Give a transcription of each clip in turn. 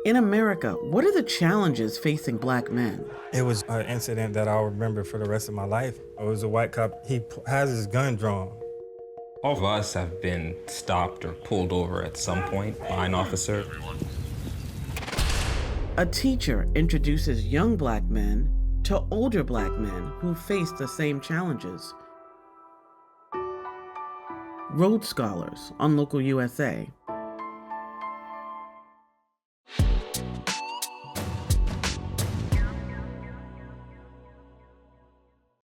In America, what are the challenges facing Black men? It was an incident that I'll remember for the rest of my life. It was a white cop. He has his gun drawn. All of us have been stopped or pulled over at some point by an officer. A teacher introduces young Black men to older Black men who face the same challenges. Rhodes Scholars on Local USA.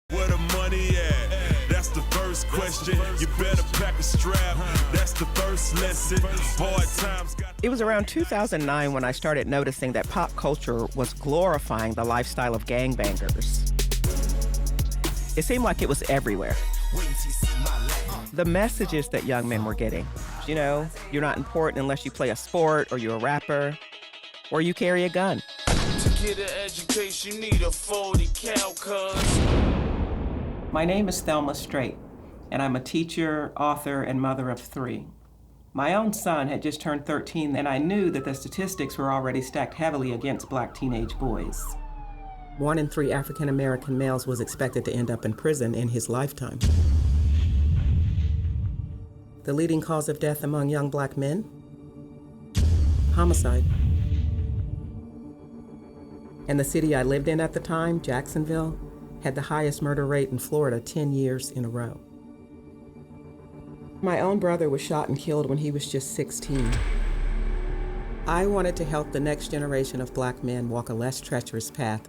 Where the money at? That's the first question. You better pack a strap. That's the first lesson. Hard times got... It was around 2009 when I started noticing that pop culture was glorifying the lifestyle of gangbangers. It seemed like it was everywhere. The messages that young men were getting, you know, you're not important unless you play a sport or you're a rapper or you carry a gun. To get an education, you need a 40 cal, cuz. My name is Thelma Straight, and I'm a teacher, author, and mother of 3. My own son had just turned 13, and I knew that the statistics were already stacked heavily against Black teenage boys. 1 in 3 African American males was expected to end up in prison in his lifetime. The leading cause of death among young Black men? Homicide. And the city I lived in at the time, Jacksonville, had the highest murder rate in Florida 10 years in a row. My own brother was shot and killed when he was just 16. I wanted to help the next generation of Black men walk a less treacherous path.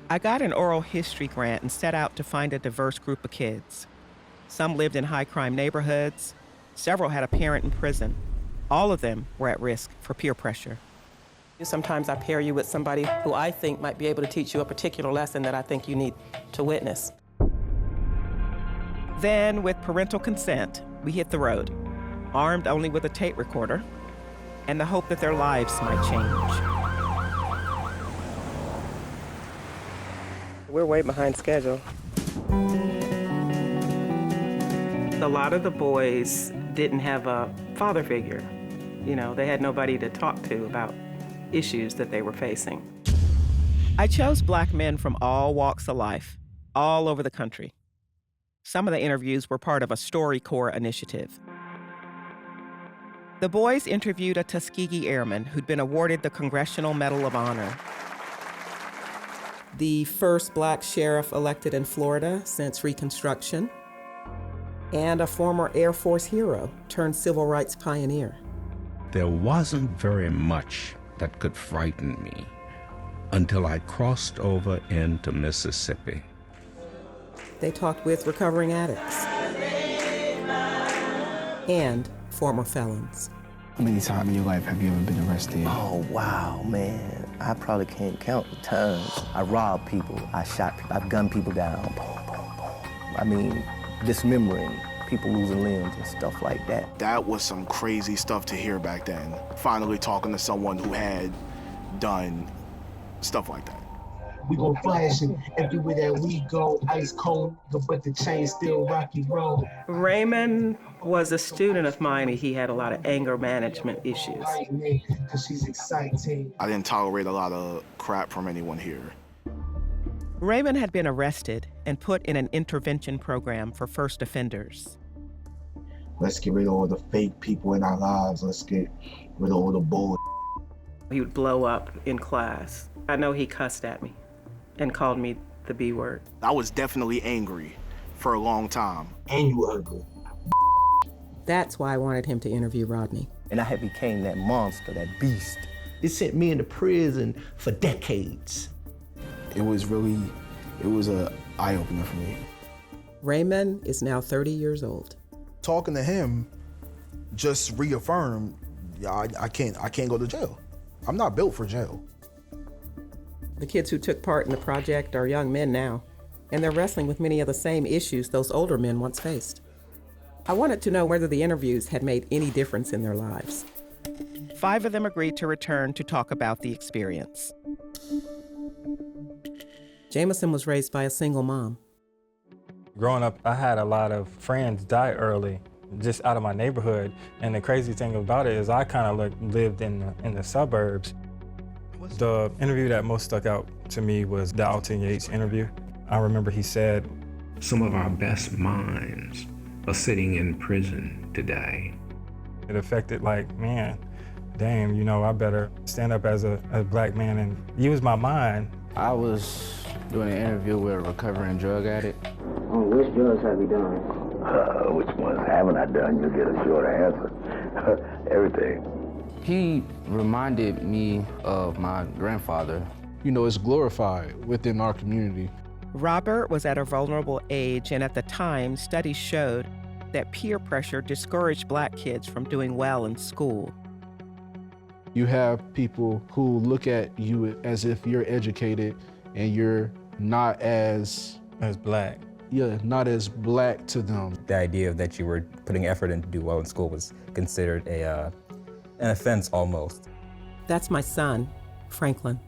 I got an oral history grant and set out to find a diverse group of kids. Some lived in high-crime neighborhoods. Several had a parent in prison. All of them were at risk for peer pressure. Sometimes I pair you with somebody who I think might be able to teach you a particular lesson that I think you need to witness. Then, with parental consent, we hit the road, armed only with a tape recorder, and the hope that their lives might change. We're way behind schedule. A lot of the boys didn't have a father figure. You know, they had nobody to talk to about issues that they were facing. I chose Black men from all walks of life, all over the country. Some of the interviews were part of a StoryCorps initiative. The boys interviewed a Tuskegee Airman who'd been awarded the Congressional Medal of Honor, the first Black sheriff elected in Florida since Reconstruction, and a former Air Force hero turned civil rights pioneer. There wasn't very much that could frighten me until I crossed over into Mississippi. They talked with recovering addicts and former felons. How many times in your life have you ever been arrested? Oh, wow, man. I probably can't count the times. I robbed people, I shot people, I've gunned people down. Boom, boom, boom. I mean, dismembering people, losing limbs and stuff like that. That was some crazy stuff to hear back then. Finally talking to someone who had done stuff like that. We gon' flash it everywhere that we go, ice cold, but the chain still rocky road. Raymond was a student of mine. He had a lot of anger management issues. Cause she's exciting. I didn't tolerate a lot of crap from anyone here. Raymond had been arrested and put in an intervention program for first offenders. Let's get rid of all the fake people in our lives. Let's get rid of all the bull. He would blow up in class. I know he cussed at me and called me the B word. I was definitely angry for a long time. And you ugly. That's why I wanted him to interview Rodney. And I had became that monster, that beast. It sent me into prison for decades. It was an eye-opener for me. Raymond is now 30 years old. Talking to him just reaffirmed, I can't go to jail. I'm not built for jail. The kids who took part in the project are young men now, and they're wrestling with many of the same issues those older men once faced. I wanted to know whether the interviews had made any difference in their lives. 5 of them agreed to return to talk about the experience. Jameson was raised by a single mom. Growing up, I had a lot of friends die early. just out of my neighborhood. And the crazy thing about it is I kind of lived in the suburbs. The interview that most stuck out to me was the Alton Yates interview. I remember he said, "Some of our best minds are sitting in prison today." It affected man, damn, I better stand up as a black man and use my mind. I was doing an interview with a recovering drug addict. On which drugs have you done? Which ones haven't I done? You'll get a short answer. Everything. He reminded me of my grandfather. It's glorified within our community. Robert was at a vulnerable age, and at the time, studies showed that peer pressure discouraged black kids from doing well in school. You have people who look at you as if you're educated and you're not as black. Yeah, not as black to them. The idea that you were putting effort in to do well in school was considered an offense almost. That's my son, Franklin.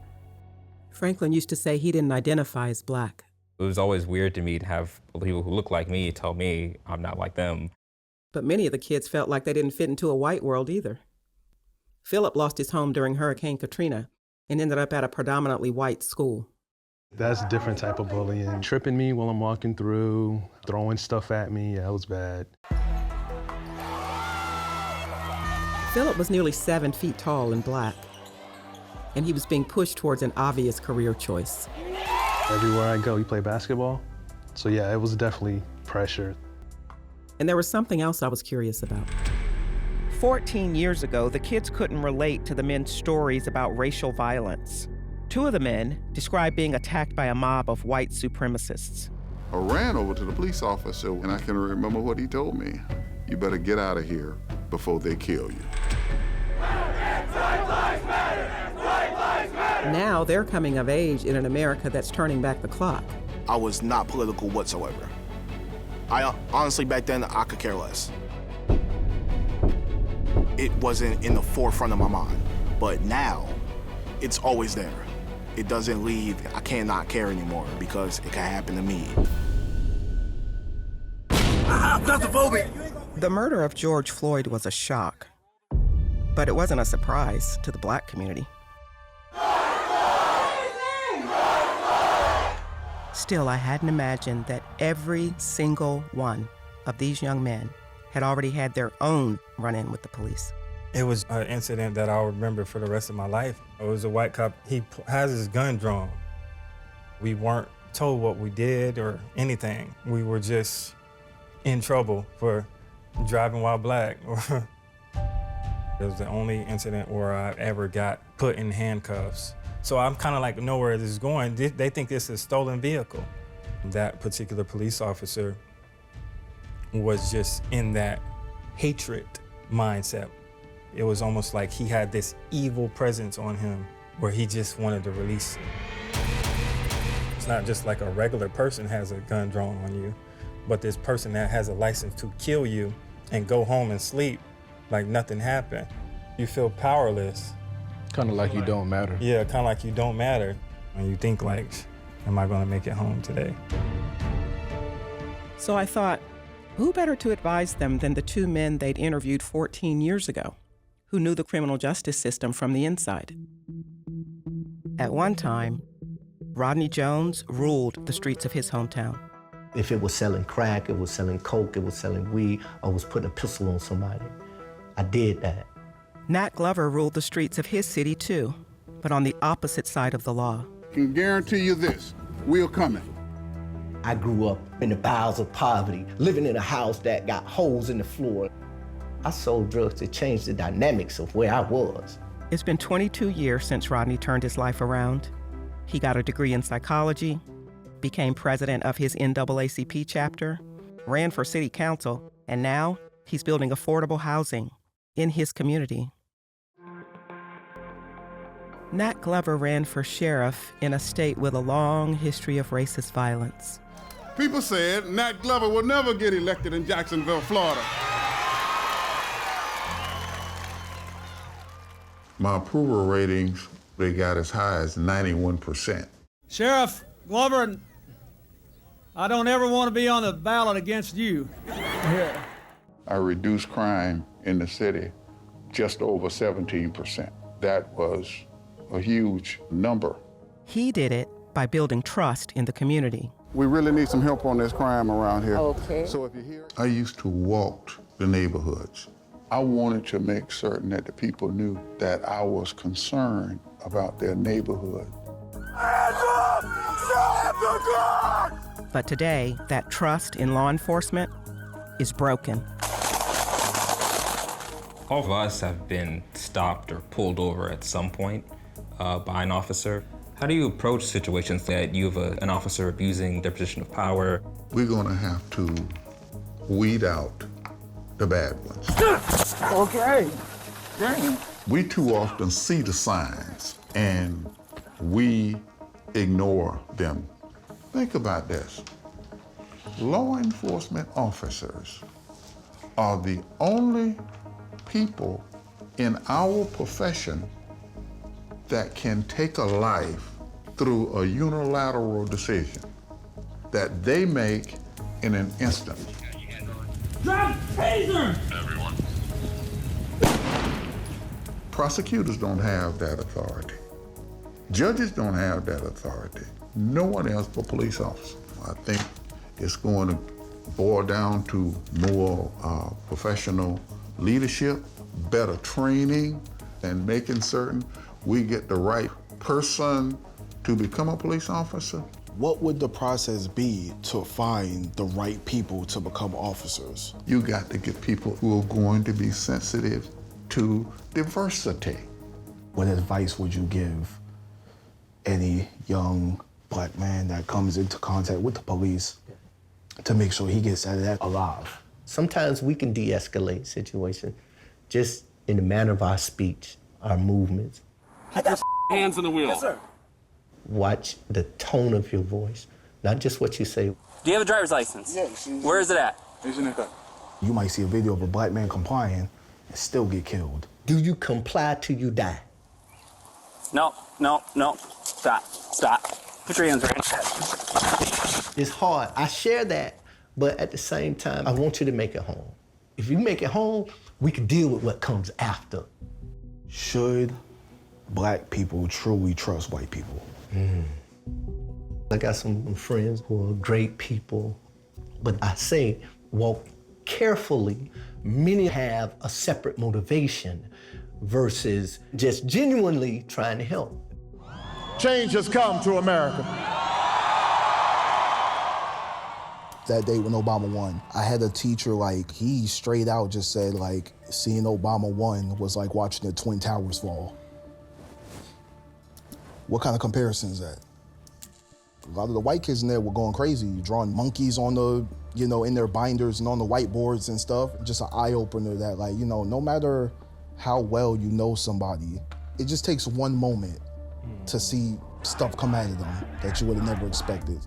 Franklin used to say he didn't identify as black. It was always weird to me to have people who look like me tell me I'm not like them. But many of the kids felt like they didn't fit into a white world either. Philip lost his home during Hurricane Katrina and ended up at a predominantly white school. That's a different type of bullying. Tripping me while I'm walking through, throwing stuff at me, yeah, it was bad. Philip was nearly 7 feet tall and black, and he was being pushed towards an obvious career choice. Everywhere I go, you play basketball? So yeah, it was definitely pressure. And there was something else I was curious about. 14 years ago, the kids couldn't relate to the men's stories about racial violence. 2 of the men described being attacked by a mob of white supremacists. I ran over to the police officer, and I can remember what he told me. You better get out of here before they kill you. Now they're coming of age in an America that's turning back the clock. I was not political whatsoever. I honestly, back then, I could care less. It wasn't in the forefront of my mind, but now it's always there. It doesn't leave. I cannot care anymore because it can happen to me. The murder of George Floyd was a shock, but it wasn't a surprise to the black community. Still, I hadn't imagined that every single one of these young men had already had their own run-in with the police. It was an incident that I'll remember for the rest of my life. It was a white cop. He has his gun drawn. We weren't told what we did or anything. We were just in trouble for driving while black. It was the only incident where I ever got put in handcuffs. So I'm kind of like, know where this is going. They think this is a stolen vehicle. That particular police officer was just in that hatred mindset. It was almost like he had this evil presence on him where he just wanted to release it. It's not just like a regular person has a gun drawn on you, but this person that has a license to kill you and go home and sleep like nothing happened. You feel powerless. Kind of like you don't matter. Yeah, kind of like you don't matter. And you think like, am I gonna make it home today? So I thought, who better to advise them than the 2 men they'd interviewed 14 years ago, who knew the criminal justice system from the inside. At one time, Rodney Jones ruled the streets of his hometown. If it was selling crack, it was selling coke, it was selling weed, or was putting a pistol on somebody, I did that. Nat Glover ruled the streets of his city too, but on the opposite side of the law. I can guarantee you this, we're coming. I grew up in the bowels of poverty, living in a house that got holes in the floor. I sold drugs to change the dynamics of where I was. It's been 22 years since Rodney turned his life around. He got a degree in psychology, became president of his NAACP chapter, ran for city council, and now he's building affordable housing in his community. Nat Glover ran for sheriff in a state with a long history of racist violence. People said Nat Glover will never get elected in Jacksonville, Florida. My approval ratings, they got as high as 91%. Sheriff Glover, I don't ever want to be on the ballot against you. I reduced crime in the city just over 17%. That was a huge number. He did it by building trust in the community. We really need some help on this crime around here. Okay. So if you hear, I used to walk the neighborhoods. I wanted to make certain that the people knew that I was concerned about their neighborhood. But today, that trust in law enforcement is broken. All of us have been stopped or pulled over at some point by an officer. How do you approach situations that you have an officer abusing their position of power? We're gonna have to weed out the bad ones. Okay. Dang. We too often see the signs and we ignore them. Think about this. Law enforcement officers are the only people in our profession that can take a life through a unilateral decision that they make in an instant. Drop taser! Everyone. Prosecutors don't have that authority. Judges don't have that authority. No one else but police officers. I think it's going to boil down to more professional leadership, better training, and making certain we get the right person to become a police officer. What would the process be to find the right people to become officers? You got to get people who are going to be sensitive to diversity. What advice would you give any young black man that comes into contact with the police to make sure he gets out of that alive? Sometimes we can de-escalate situations just in the manner of our speech, our movements. Keep your hands on the wheel. Yes, sir. Watch the tone of your voice, not just what you say. Do you have a driver's license? Yes. Where is it at? It's in the car. You might see a video of a black man complying and still get killed. Do you comply till you die? No. Stop. Put your hands right in your chest. It's hard. I share that, but at the same time, I want you to make it home. If you make it home, we can deal with what comes after. Should black people truly trust white people? I got some friends who are great people, but I say walk carefully. Many have a separate motivation versus just genuinely trying to help. Change has come to America. That day when Obama won, I had a teacher, he straight out just said, seeing Obama win was like watching the Twin Towers fall. What kind of comparison is that? A lot of the white kids in there were going crazy, drawing monkeys on the, in their binders and on the whiteboards and stuff. Just an eye-opener that, no matter how well you know somebody, it just takes one moment to see stuff come out of them that you would have never expected.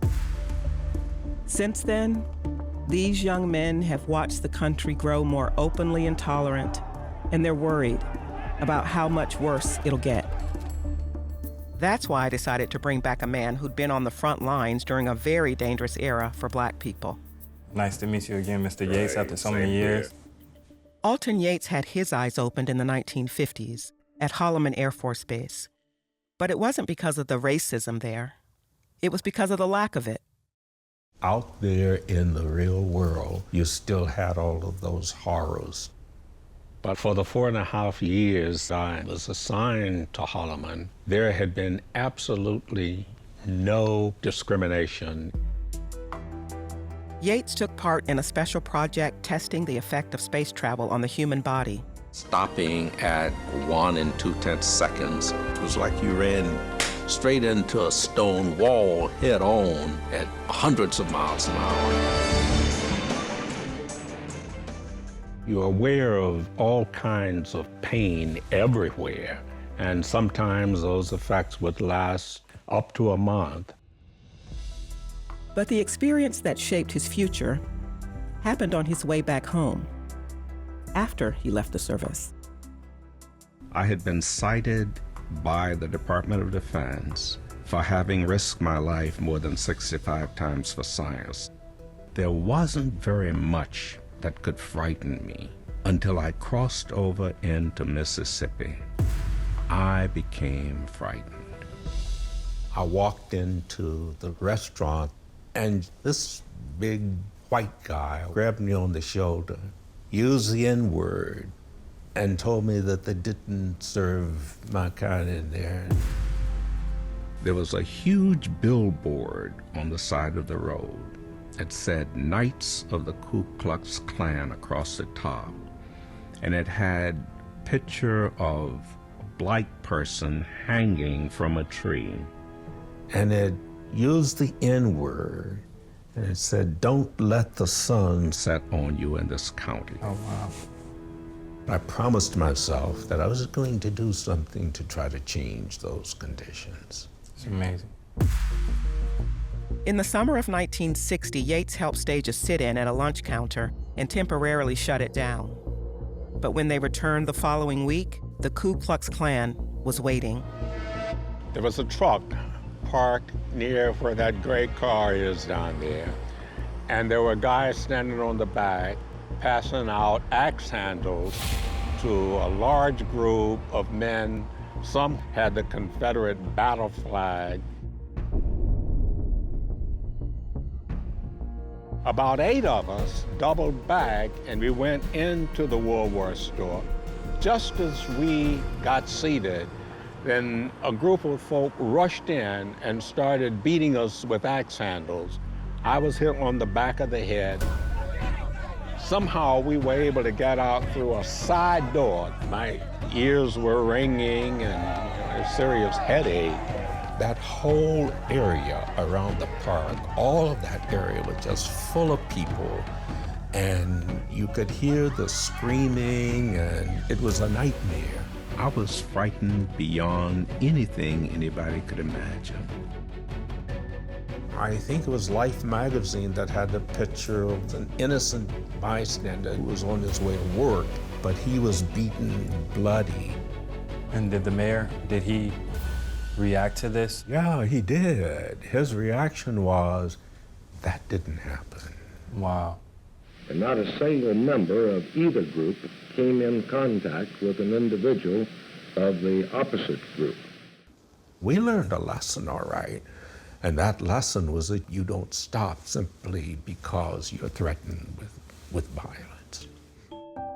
Since then, these young men have watched the country grow more openly intolerant, and they're worried about how much worse it'll get. That's why I decided to bring back a man who'd been on the front lines during a very dangerous era for black people. Nice to meet you again, Mr. Yates, after so many years. Alton Yates had his eyes opened in the 1950s at Holloman Air Force Base. But it wasn't because of the racism there. It was because of the lack of it. Out there in the real world, you still had all of those horrors. But for the 4.5 years I was assigned to Holloman, there had been absolutely no discrimination. Yates took part in a special project testing the effect of space travel on the human body. Stopping at 1 2/10 seconds, it was like you ran straight into a stone wall head on at hundreds of miles an hour. You're aware of all kinds of pain everywhere, and sometimes those effects would last up to a month. But the experience that shaped his future happened on his way back home, after he left the service. I had been cited by the Department of Defense for having risked my life more than 65 times for science. There wasn't very much that could frighten me until I crossed over into Mississippi. I became frightened. I walked into the restaurant and this big white guy grabbed me on the shoulder, used the N-word, and told me that they didn't serve my kind in there. There was a huge billboard on the side of the road that said Knights of the Ku Klux Klan across the top. And it had a picture of a black person hanging from a tree. And it used the N-word, and it said, "Don't let the sun set on you in this county." Oh, wow. I promised myself that I was going to do something to try to change those conditions. It's amazing. In the summer of 1960, Yates helped stage a sit-in at a lunch counter and temporarily shut it down. But when they returned the following week, the Ku Klux Klan was waiting. There was a truck parked near where that gray car is down there, and there were guys standing on the back passing out axe handles to a large group of men. Some had the Confederate battle flag. About 8 of us doubled back and we went into the Woolworth store. Just as we got seated, then a group of folk rushed in and started beating us with axe handles. I was hit on the back of the head. Somehow we were able to get out through a side door. My ears were ringing and a serious headache. That whole area around the park, all of that area was just full of people. And you could hear the screaming, and it was a nightmare. I was frightened beyond anything anybody could imagine. I think it was Life magazine that had the picture of an innocent bystander who was on his way to work, but he was beaten bloody. And did the mayor, did he react to this? Yeah, he did. His reaction was, that didn't happen. Wow. And not a single member of either group came in contact with an individual of the opposite group. We learned a lesson, all right. And that lesson was that you don't stop simply because you're threatened with violence.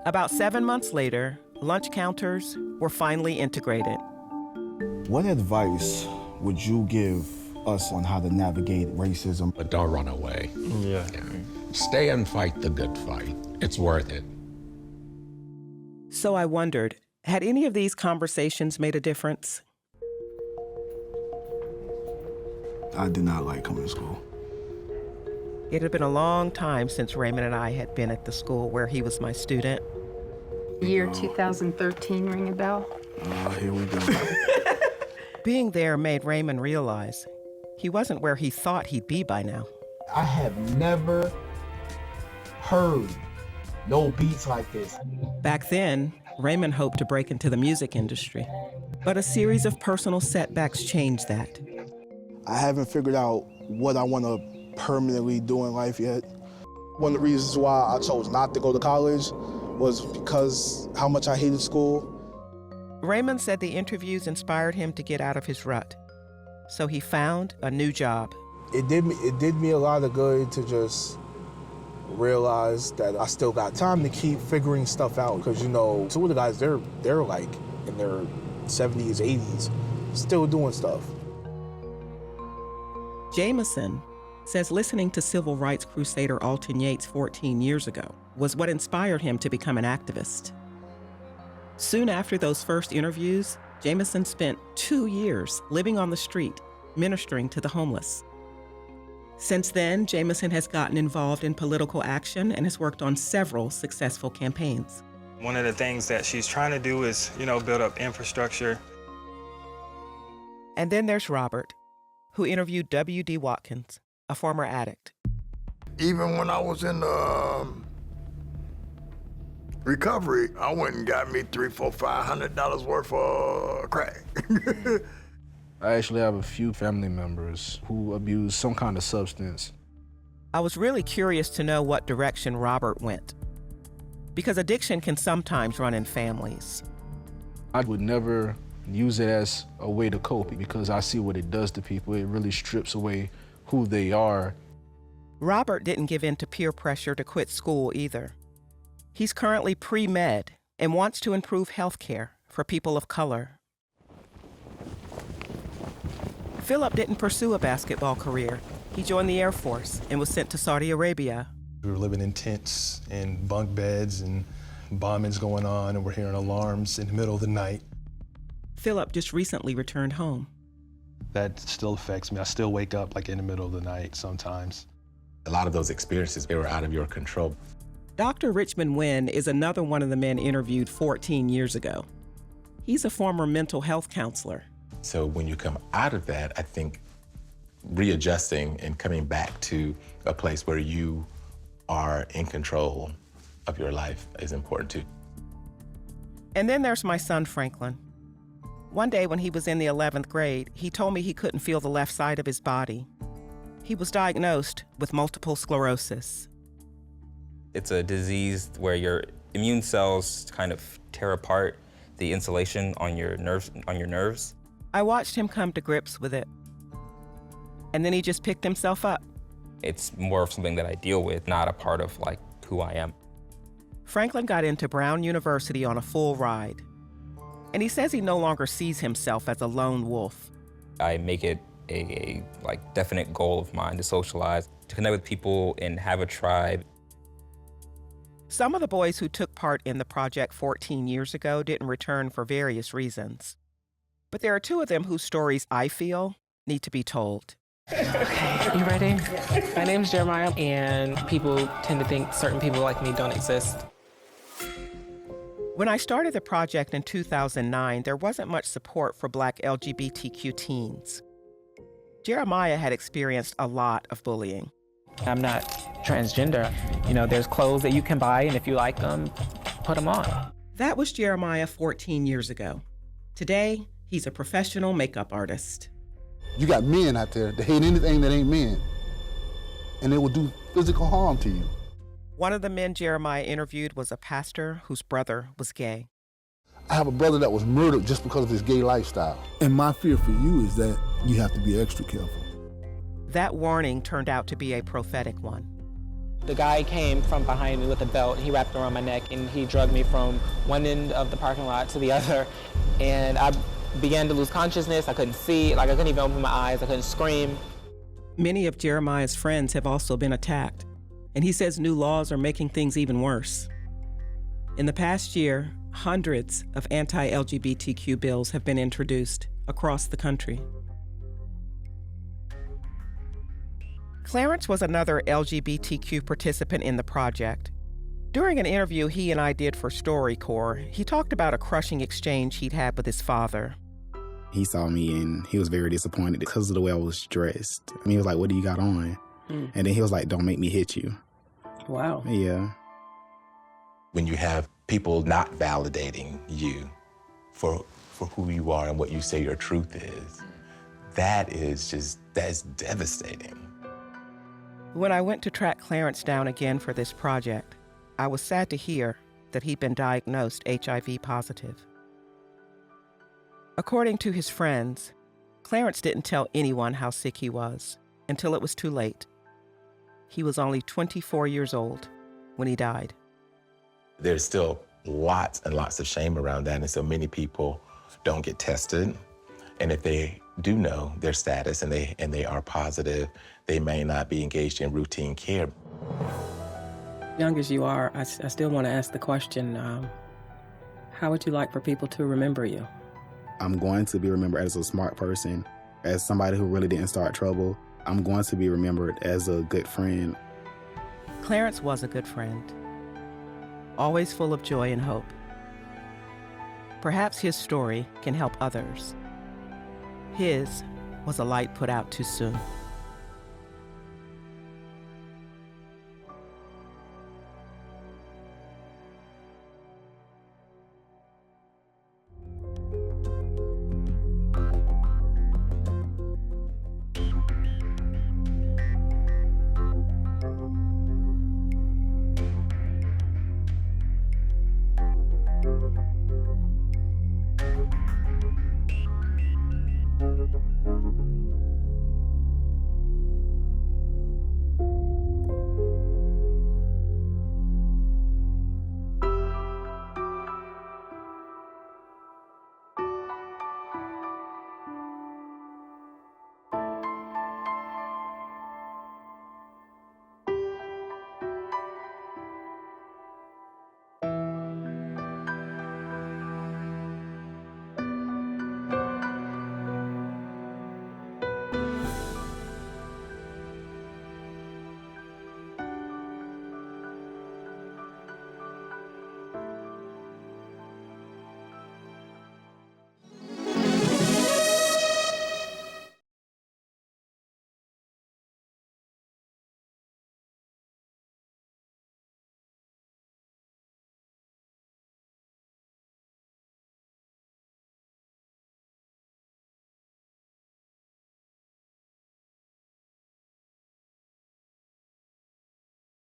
About 7 months later, lunch counters were finally integrated. What advice would you give us on how to navigate racism? But don't run away. Yeah. Stay and fight the good fight. It's worth it. So I wondered, had any of these conversations made a difference? I did not like coming to school. It had been a long time since Raymond and I had been at the school where he was my student. Year 2013, ring a bell? Here we go. Being there made Raymond realize he wasn't where he thought he'd be by now. I have never heard no beats like this. Back then, Raymond hoped to break into the music industry, but a series of personal setbacks changed that. I haven't figured out what I want to permanently do in life yet. One of the reasons why I chose not to go to college was because how much I hated school. Raymond said the interviews inspired him to get out of his rut, so he found a new job. It did me a lot of good to just realize that I still got time to keep figuring stuff out. Because, you know, some of the guys, they're like in their 70s, 80s, still doing stuff. Jameson says listening to civil rights crusader Alton Yates 14 years ago was what inspired him to become an activist. Soon after those first interviews, Jameson spent 2 years living on the street, ministering to the homeless. Since then, Jameson has gotten involved in political action and has worked on several successful campaigns. One of the things that she's trying to do is, build up infrastructure. And then there's Robert, who interviewed W.D. Watkins, a former addict. Even when I was in recovery, I went and got me $300, $400, $500 worth of crack. I actually have a few family members who abuse some kind of substance. I was really curious to know what direction Robert went. because addiction can sometimes run in families. I would never use it as a way to cope because I see what it does to people. It really strips away who they are. Robert didn't give in to peer pressure to quit school either. He's currently pre-med and wants to improve health care for people of color. Philip didn't pursue a basketball career. He joined the Air Force and was sent to Saudi Arabia. We were living in tents and bunk beds and bombings going on, and we're hearing alarms in the middle of the night. Philip just recently returned home. That still affects me. I still wake up like in the middle of the night sometimes. A lot of those experiences, they were out of your control. Dr. Richmond Wynn is another one of the men interviewed 14 years ago. He's a former mental health counselor. So when you come out of that, I think readjusting and coming back to a place where you are in control of your life is important too. And then there's my son, Franklin. One day when he was in the 11th grade, he told me he couldn't feel the left side of his body. He was diagnosed with multiple sclerosis. It's a disease where your immune cells kind of tear apart the insulation on your nerves. I watched him come to grips with it. And then he just picked himself up. It's more of something that I deal with, not a part of like who I am. Franklin got into Brown University on a full ride. And he says he no longer sees himself as a lone wolf. I make it a definite goal of mine to socialize, to connect with people and have a tribe. Some of the boys who took part in the project 14 years ago didn't return for various reasons. But there are two of them whose stories I feel need to be told. Okay, you ready? My name's Jeremiah, and people tend to think certain people like me don't exist. When I started the project in 2009, there wasn't much support for Black LGBTQ teens. Jeremiah had experienced a lot of bullying. I'm not transgender. You know, there's clothes that you can buy, and if you like them, put them on. That was Jeremiah 14 years ago. Today, he's a professional makeup artist. You got men out there that hate anything that ain't men, and they will do physical harm to you. One of the men Jeremiah interviewed was a pastor whose brother was gay. I have a brother that was murdered just because of his gay lifestyle. And my fear for you is that you have to be extra careful. That warning turned out to be a prophetic one. The guy came from behind me with a belt. He wrapped around my neck, and he drugged me from one end of the parking lot to the other. And I began to lose consciousness. I couldn't see, I couldn't even open my eyes. I couldn't scream. Many of Jeremiah's friends have also been attacked, and he says new laws are making things even worse. In the past year, hundreds of anti-LGBTQ bills have been introduced across the country. Clarence was another LGBTQ participant in the project. During an interview he and I did for StoryCorps, he talked about a crushing exchange he'd had with his father. He saw me and he was very disappointed because of the way I was dressed. I mean, he was like, "What do you got on?" And then he was like, "Don't make me hit you." Wow. Yeah. When you have people not validating you for who you are and what you say your truth is, that's devastating. When I went to track Clarence down again for this project, I was sad to hear that he'd been diagnosed HIV positive. According to his friends, Clarence didn't tell anyone how sick he was until it was too late. He was only 24 years old when he died. There's still lots and lots of shame around that, and so many people don't get tested. And if they do know their status and they are positive, they may not be engaged in routine care. Young as you are, I still want to ask the question, how would you like for people to remember you? I'm going to be remembered as a smart person, as somebody who really didn't start trouble. I'm going to be remembered as a good friend. Clarence was a good friend, always full of joy and hope. Perhaps his story can help others. His was a light put out too soon.